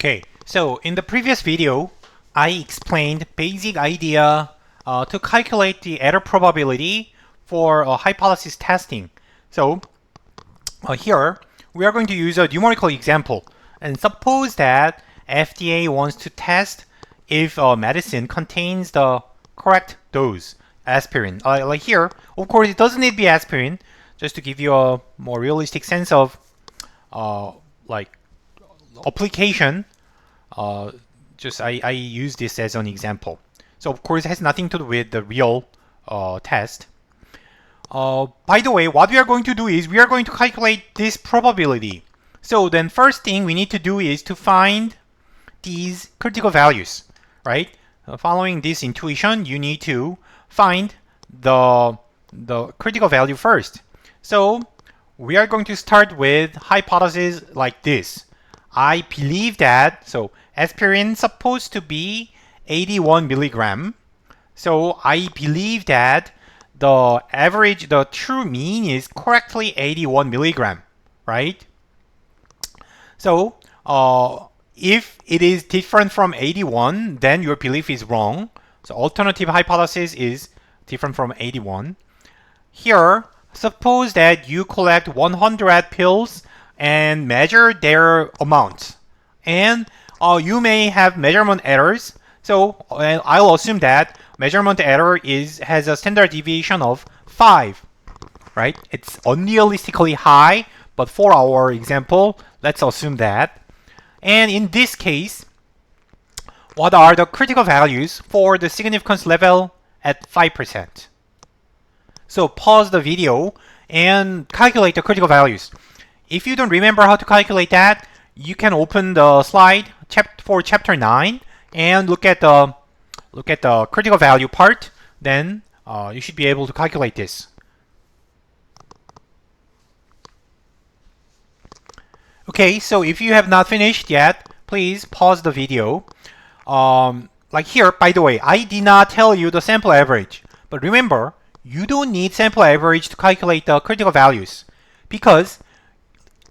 Okay, so in the previous video, I explained basic idea to calculate the error probability for hypothesis testing. So here we are going to use a numerical example, and suppose that FDA wants to test if medicine contains the correct dose, aspirin. Like here, of course, it doesn't need to be aspirin, just to give you a more realistic sense of like application. I use this as an example. So of course it has nothing to do with the real test. By the way, what we are going to do is we are going to calculate this probability. So then first thing we need to do is to find these critical values, right? Following this intuition, you need to find the critical value first. So we are going to start with hypothesis like this. I believe that, so aspirin supposed to be 81 milligram. So I believe that the average, the true mean is correctly 81 milligram, right? So if it is different from 81, then your belief is wrong. So alternative hypothesis is different from 81. Here, suppose that you collect 100 pills and measure their amount, and you may have measurement errors. So I'll assume that measurement error has a standard deviation of 5, right? It's unrealistically high, but for our example, let's assume that. And in this case, what are the critical values for the significance level at 5%? So pause the video and calculate the critical values. If you don't remember how to calculate that, you can open the slide for chapter 9 and look at the critical value part. Then you should be able to calculate this. Okay, so if you have not finished yet, please pause the video. Like here, by the way, I did not tell you the sample average. But remember, you don't need sample average to calculate the critical values, because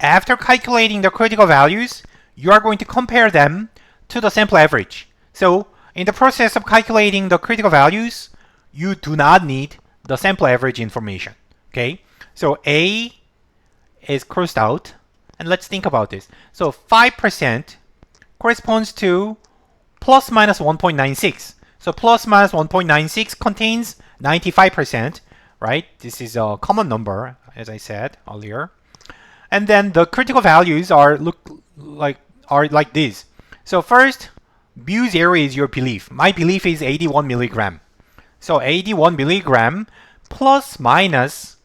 after calculating the critical values, you are going to compare them to the sample average. So in the process of calculating the critical values, you do not need the sample average information. Okay, so A is crossed out, and let's think about this. So 5% corresponds to plus minus 1.96. So plus minus 1.96 contains 95%, right? This is a common number, as I said earlier. And then the critical values are like this. So first, mu zero is your belief. My belief is 81 milligram. So 81 milligram plus minus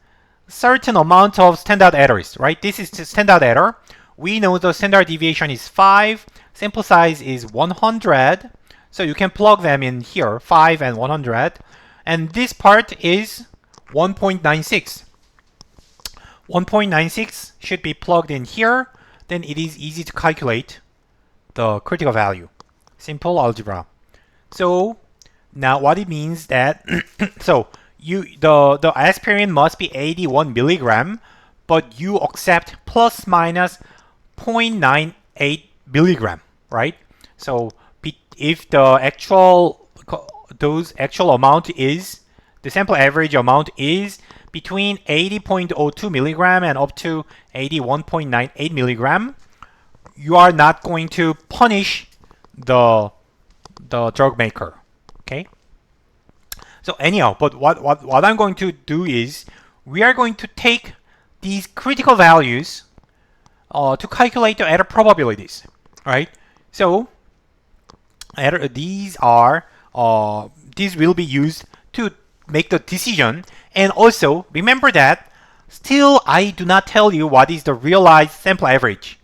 certain amount of standard errors, right? This is the standard error. We know the standard deviation is 5. Sample size is 100. So you can plug them in here, 5 and 100. And this part is 1.96. 1.96 should be plugged in here. Then it is easy to calculate the critical value. Simple algebra. So now what it means that so the aspirin must be 81 milligram, but you accept plus minus 0.98 milligram, right? So if the actual amount is, the sample average amount is between 80.02 milligram and up to 81.98 milligram, you are not going to punish the drug maker. Okay. So anyhow, but what I'm going to do is we are going to take these critical values to calculate the error probabilities, right? So these will be used to make the decision. And also remember that still I do not tell you what is the realized sample average.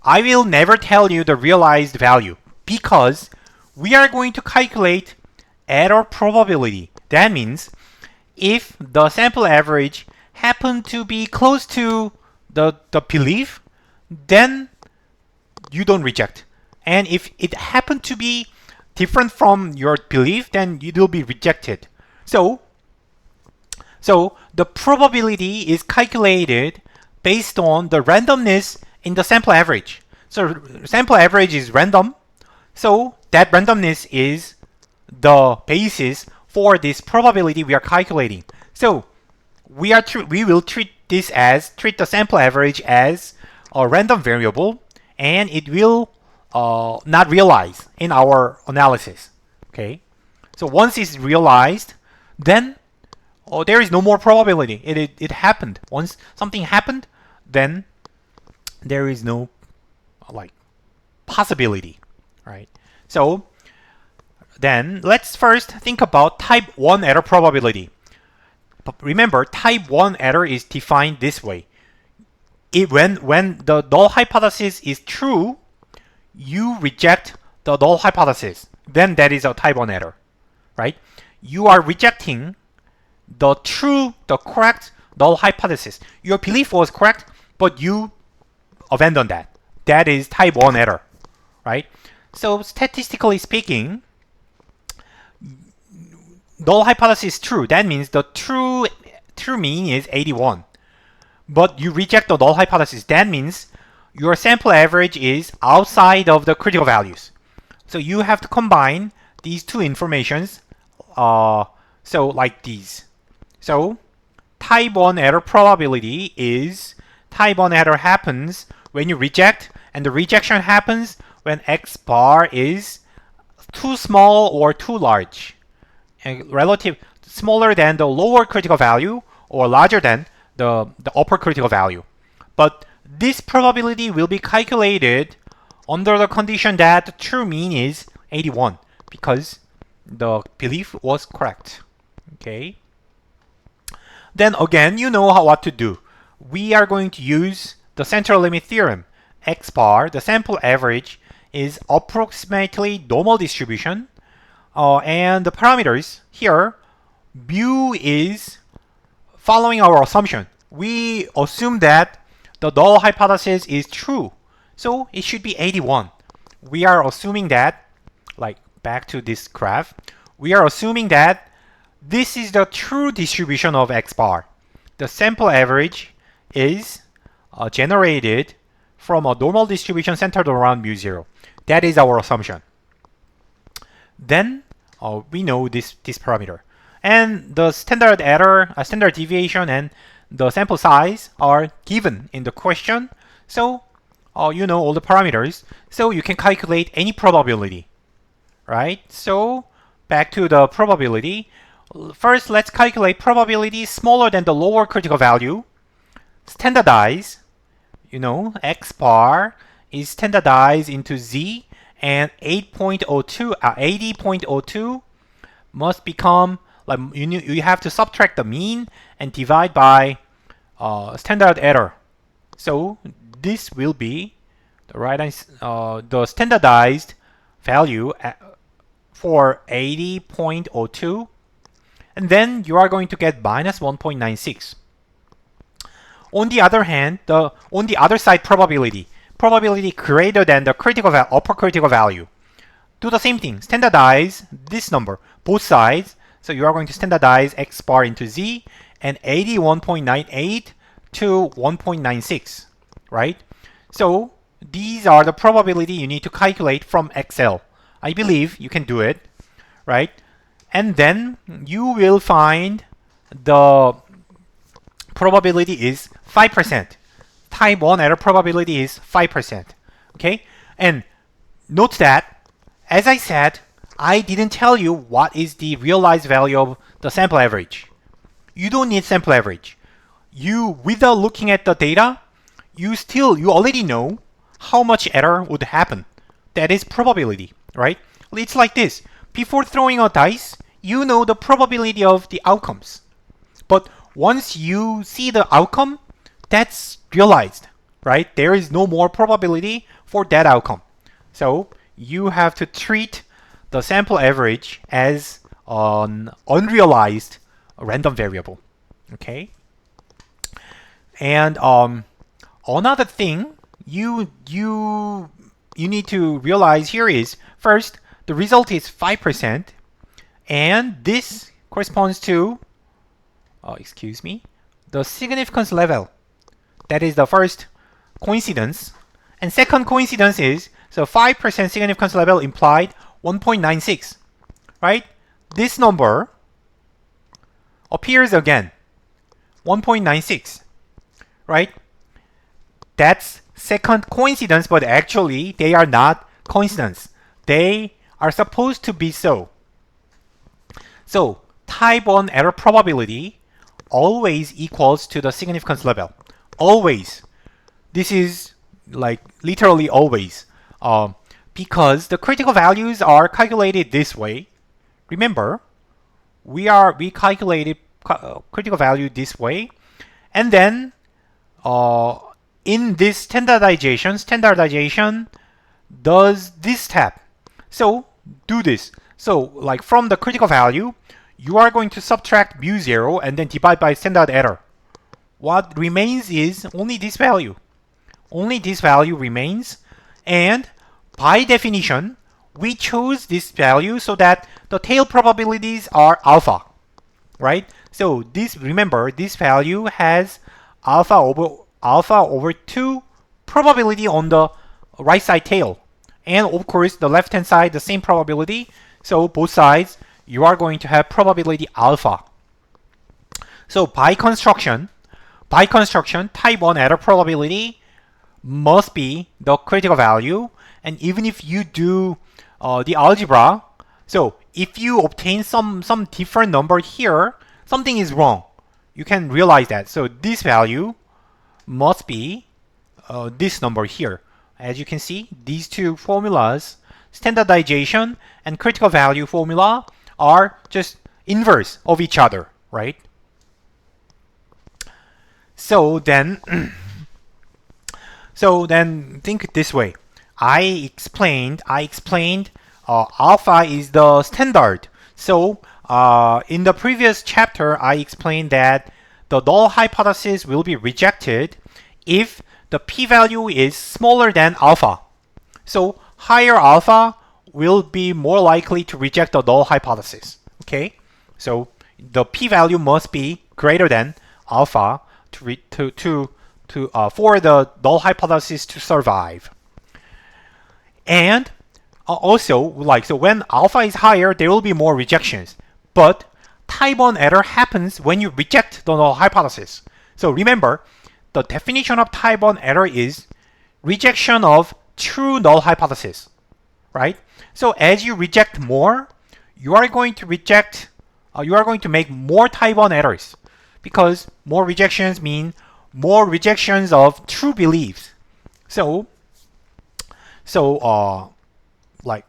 I will never tell you the realized value, because we are going to calculate error probability. That means if the sample average happen to be close to the belief, then you don't reject. And if it happened to be different from your belief, then it will be rejected. So the probability is calculated based on the randomness in the sample average. So sample average is random. So that randomness is the basis for this probability we are calculating. So we will treat the sample average as a random variable, and it will not realize in our analysis. Okay. So once it's realized, then there is no more probability. It happened. Once something happened, then there is no like possibility, right? So then let's first think about type 1 error probability. But remember, type 1 error is defined this way. When the null hypothesis is true, you reject the null hypothesis. Then that is a type 1 error, right? You are rejecting the correct null hypothesis. Your belief was correct, but you abandon that. That is type 1 error, right? So statistically speaking, null hypothesis is true. That means the true mean is 81. But you reject the null hypothesis. That means your sample average is outside of the critical values. So you have to combine these two informations. So like these. So type 1 error probability is type 1 error happens when you reject, and the rejection happens when x bar is too small or too large, and relative smaller than the lower critical value or larger than the upper critical value. But this probability will be calculated under the condition that the true mean is 81 because the belief was correct. Okay. Then again, you know what to do. We are going to use the central limit theorem. X bar, the sample average, is approximately normal distribution, and the parameters here, mu is following our assumption. We assume that the null hypothesis is true, so it should be 81. We are assuming that, like back to this graph, we are assuming that this is the true distribution of x bar. The sample average is generated from a normal distribution centered around mu0. That is our assumption. Then we know this parameter. And the standard error, standard deviation, and the sample size are given in the question. So you know all the parameters. So you can calculate any probability, right? So back to the probability. First, let's calculate probability smaller than the lower critical value. Standardize. You know, x bar is standardized into z, and 80.02 must become like you have to subtract the mean and divide by standard error. So this will be the standardized value for 80.02, and then you are going to get minus 1.96. On the other hand, on the other side probability greater than the upper critical value. Do the same thing. Standardize this number, both sides. So you are going to standardize x bar into z, and 81.98 to 1.96, right? So these are the probability you need to calculate from Excel. I believe you can do it, right? And then you will find the probability is 5%. Type 1 error probability is 5%. Okay? And note that, as I said, I didn't tell you what is the realized value of the sample average. You don't need sample average. Without looking at the data, you already know how much error would happen. That is probability, right? It's like this. Before throwing a dice, you know the probability of the outcomes. But once you see the outcome, that's realized, right? There is no more probability for that outcome. So you have to treat the sample average as an unrealized random variable. Okay? And another thing you need to realize here is, first, the result is 5%, and this corresponds to the significance level. That is the first coincidence. And second coincidence is, so 5% significance level implied 1.96, right? This number appears again, 1.96, right? That's second coincidence, but actually they are not coincidence. They are supposed to be so. So type 1 error probability always equals to the significance level. Always. This is like literally always. Because the critical values are calculated this way. Remember, we calculated critical value this way, and then in this standardization does this step. So do this. So like from the critical value, you are going to subtract mu 0 and then divide by standard error. What remains is only this value. Only this value remains, and by definition, we chose this value so that the tail probabilities are alpha, right? So this, remember, this value has alpha over 2 probability on the right side tail, and of course the left hand side the same probability. So both sides you are going to have probability alpha. So by construction, type 1 error probability must be the critical value. And even if you do the algebra, so if you obtain some different number here, something is wrong. You can realize that. So this value must be this number here. As you can see, these two formulas, standardization and critical value formula, are just inverse of each other, right? So then think this way. I explained alpha is the standard. So in the previous chapter, I explained that the null hypothesis will be rejected if the p-value is smaller than alpha. So higher alpha will be more likely to reject the null hypothesis. Okay, so the p-value must be greater than alpha for the null hypothesis to survive. And also, like, so when alpha is higher, there will be more rejections. But type 1 error happens when you reject the null hypothesis. So remember, the definition of type 1 error is rejection of true null hypothesis, right? So as you reject more, you are going to make more type 1 errors, because more rejections mean more rejections of true beliefs. So like,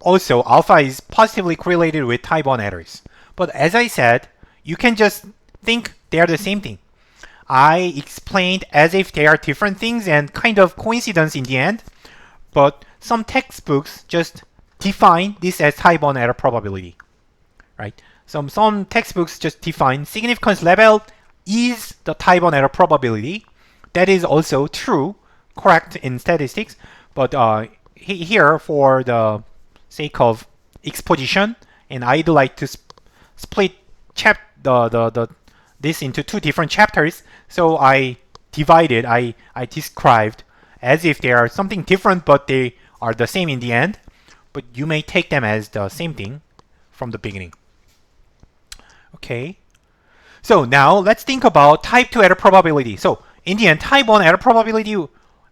also alpha is positively correlated with type 1 errors. But as I said, you can just think they are the same thing. I explained as if they are different things and kind of coincidence in the end, but some textbooks just define this as type 1 error probability, right? Some textbooks just define significance level is the type 1 error probability. That is also true, correct in statistics, but here, for the sake of exposition, and I'd like to split this into 2 different chapters, so I divided, I described as if they are something different, but they are the same in the end. But you may take them as the same thing from the beginning. Okay. So now let's think about type 2 error probability. So in the end, type 1 error probability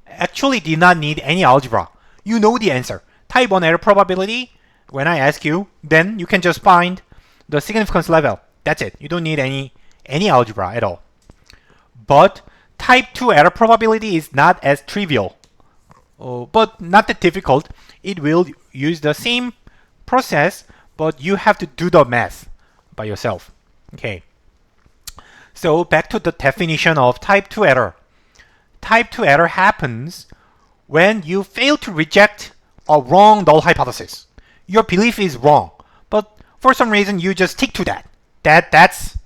actually did not need any algebra. You know the answer. Type 1 error probability, when I ask you, then you can just find the significance level. That's it. You don't need any algebra at all. But type 2 error probability is not as trivial, but not that difficult. It will use the same process, but you have to do the math by yourself. Okay. So back to the definition of type 2 error. Type 2 error happens when you fail to reject a wrong null hypothesis. Your belief is wrong, but for some reason you just stick to that. That's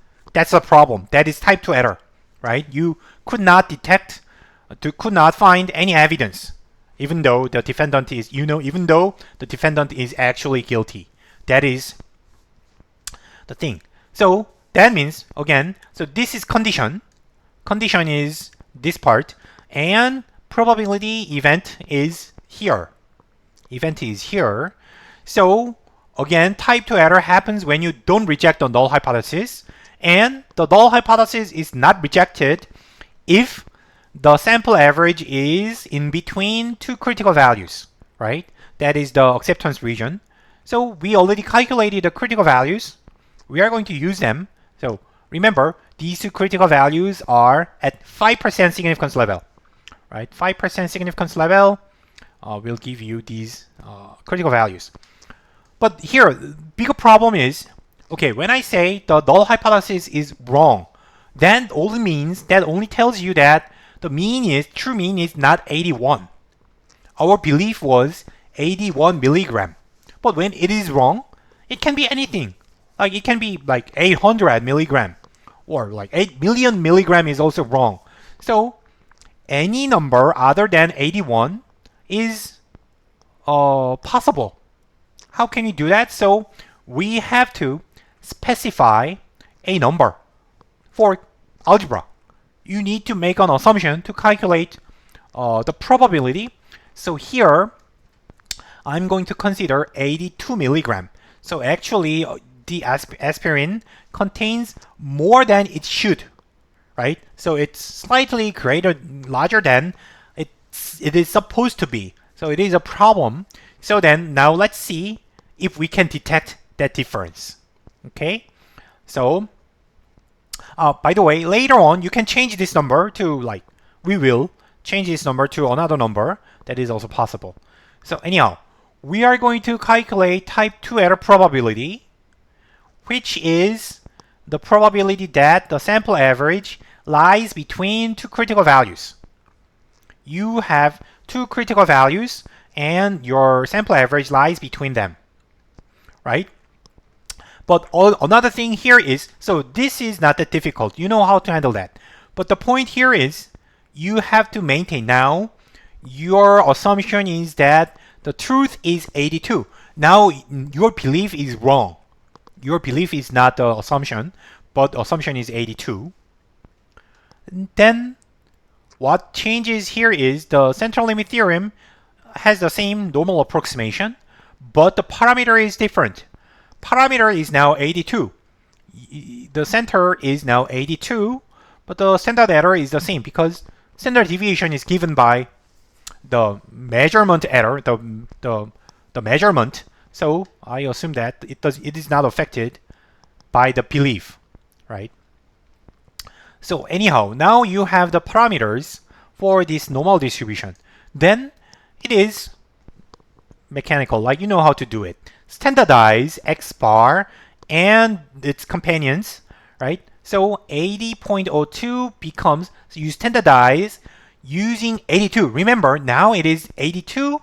a problem. That is type 2 error, right? You could not find any evidence, even though the defendant is, even though the defendant is actually guilty. That is the thing. So that means, again, so this is condition. Condition is this part, and probability event is here. Event is here. So again, type 2 error happens when you don't reject the null hypothesis, and the null hypothesis is not rejected if the sample average is in between two critical values, right? That is the acceptance region. So we already calculated the critical values. We are going to use them. So remember, these two critical values are at 5% significance level, right? 5% significance level will give you these critical values. But here, bigger problem is, okay, when I say the null hypothesis is wrong, that only tells you that the true mean is not 81. Our belief was 81 milligram. But when it is wrong, it can be anything. Like it can be like 800 milligram, or like 8 million milligram is also wrong. So any number other than 81 is possible. How can you do that? So we have to specify a number for algebra. You need to make an assumption to calculate the probability. So here, I'm going to consider 82 milligram. So actually, the aspirin contains more than it should, right? So it's slightly larger than it is supposed to be. So it is a problem. So then now let's see if we can detect that difference. Okay? So by the way, later on you can change this number to we will change this number to another number. That is also possible. So anyhow, we are going to calculate type 2 error probability, which is the probability that the sample average lies between two critical values. You have two critical values and your sample average lies between them, right? But another thing here is, so this is not that difficult. You know how to handle that. But the point here is, you have to maintain now, your assumption is that the truth is 82. Now, your belief is wrong. Your belief is not the assumption, but assumption is 82. Then, what changes here is the central limit theorem has the same normal approximation, but the parameter is different. Parameter is now 82. The center is now 82, but the standard error is the same because standard deviation is given by the measurement error, the measurement. So I assume that it is not affected by the belief, right? So anyhow, now you have the parameters for this normal distribution. Then it is mechanical, like you know how to do it. Standardize X bar and its companions, right? So 80.02 becomes, so you standardize using 82. Remember, now it is 82.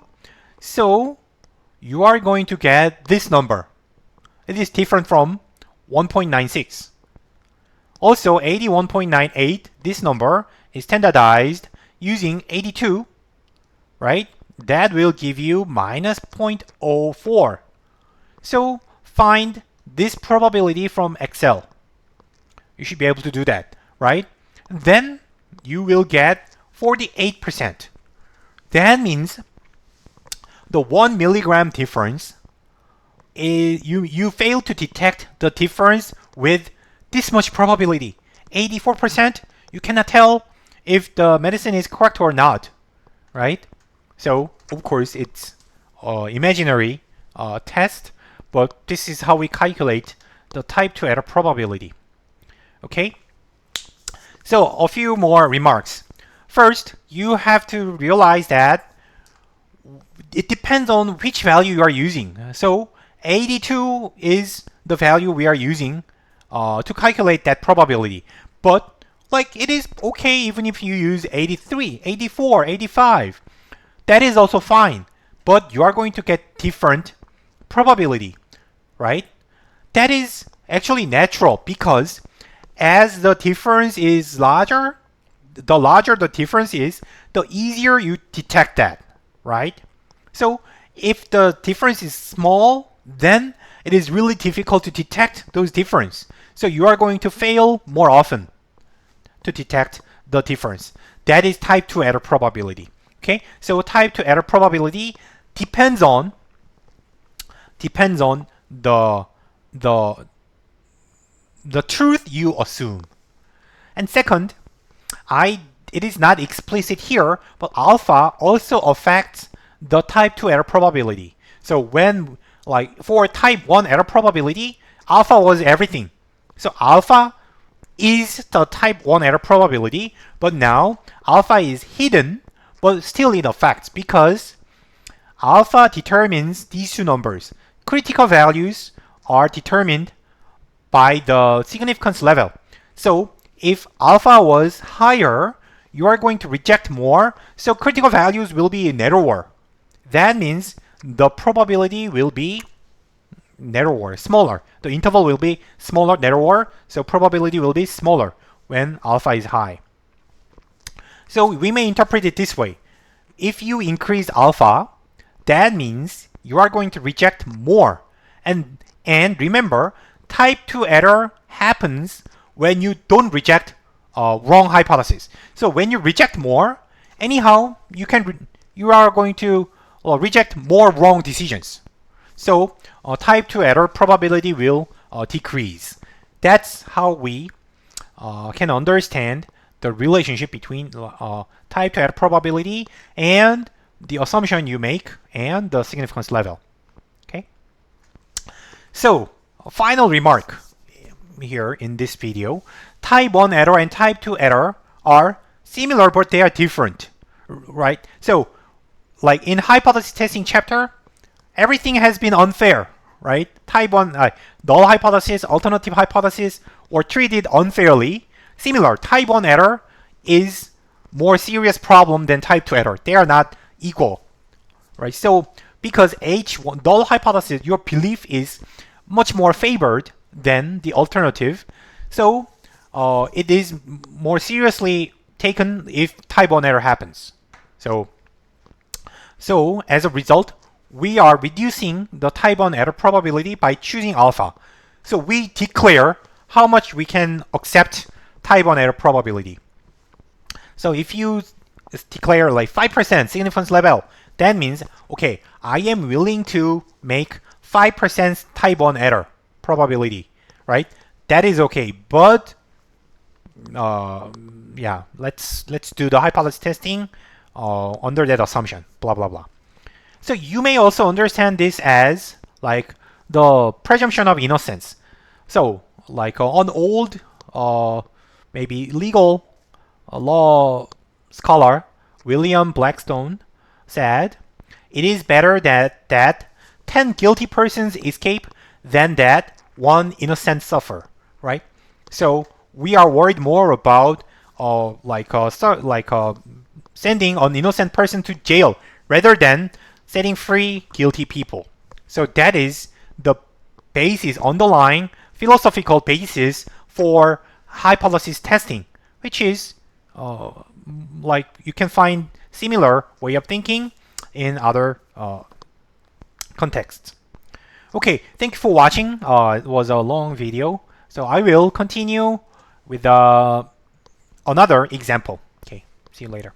So you are going to get this number. It is different from 1.96. Also, 81.98, this number is standardized using 82, right? That will give you minus 0.04. So find this probability from Excel. You should be able to do that, right? Then you will get 48%. That means the 1 milligram difference is you fail to detect the difference with this much probability. 84%, you cannot tell if the medicine is correct or not, right? So, of course, it's imaginary test, but this is how we calculate the type 2 error probability. Okay? So, a few more remarks. First, you have to realize that it depends on which value you are using. So, 82 is the value we are using to calculate that probability. But it is okay even if you use 83, 84, 85. That is also fine. But you are going to get different probability, right? That is actually natural because as the difference is larger, the larger the difference is, the easier you detect that, right? So if the difference is small, then it is really difficult to detect those differences. So you are going to fail more often to detect the difference. That is type 2 error probability. Okay, so type 2 error probability depends on the truth you assume. And second, it is not explicit here, but alpha also affects the type 2 error probability. So when, like, for type 1 error probability, alpha was everything. So alpha is the type 1 error probability, but now alpha is hidden, but still it affects because alpha determines these two numbers. Critical values are determined by the significance level. So if alpha was higher, you are going to reject more, so critical values will be narrower. That means the probability will be narrower, smaller. The interval will be smaller, narrower, so probability will be smaller when alpha is high. So we may interpret it this way. If you increase alpha, that means you are going to reject more. And remember, type 2 error happens when you don't reject wrong hypothesis. So when you reject more, anyhow, you are going to reject more wrong decisions. So type 2 error probability will decrease. That's how we can understand the relationship between type 2 error probability and the assumption you make and the significance level. Okay. So final remark here in this video. Type 1 error and type 2 error are similar, but they are different, right? So like in hypothesis testing chapter, everything has been unfair, right? Type 1, null hypothesis, alternative hypothesis, or treated unfairly. Similar, type 1 error is more serious problem than type 2 error. They are not equal, right? So because H1 null hypothesis, your belief is much more favored than the alternative. So it is more seriously taken if type 1 error happens. So as a result, we are reducing the type 1 error probability by choosing alpha. So we declare how much we can accept type 1 error probability. So if you declare like 5% significance level, that means, okay, I am willing to make 5% type 1 error probability, right? That is okay, but yeah, let's do the hypothesis testing under that assumption, blah, blah, blah. So you may also understand this as like the presumption of innocence. So like an old maybe legal law scholar, William Blackstone, said, it is better that 10 guilty persons escape than that one innocent suffer, right? So we are worried more about sending an innocent person to jail rather than setting free guilty people. So that is the basis, underlying philosophical basis for hypothesis testing, which is like you can find similar way of thinking in other contexts. Okay, thank you for watching. It was a long video, so I will continue with another example. Okay, see you later.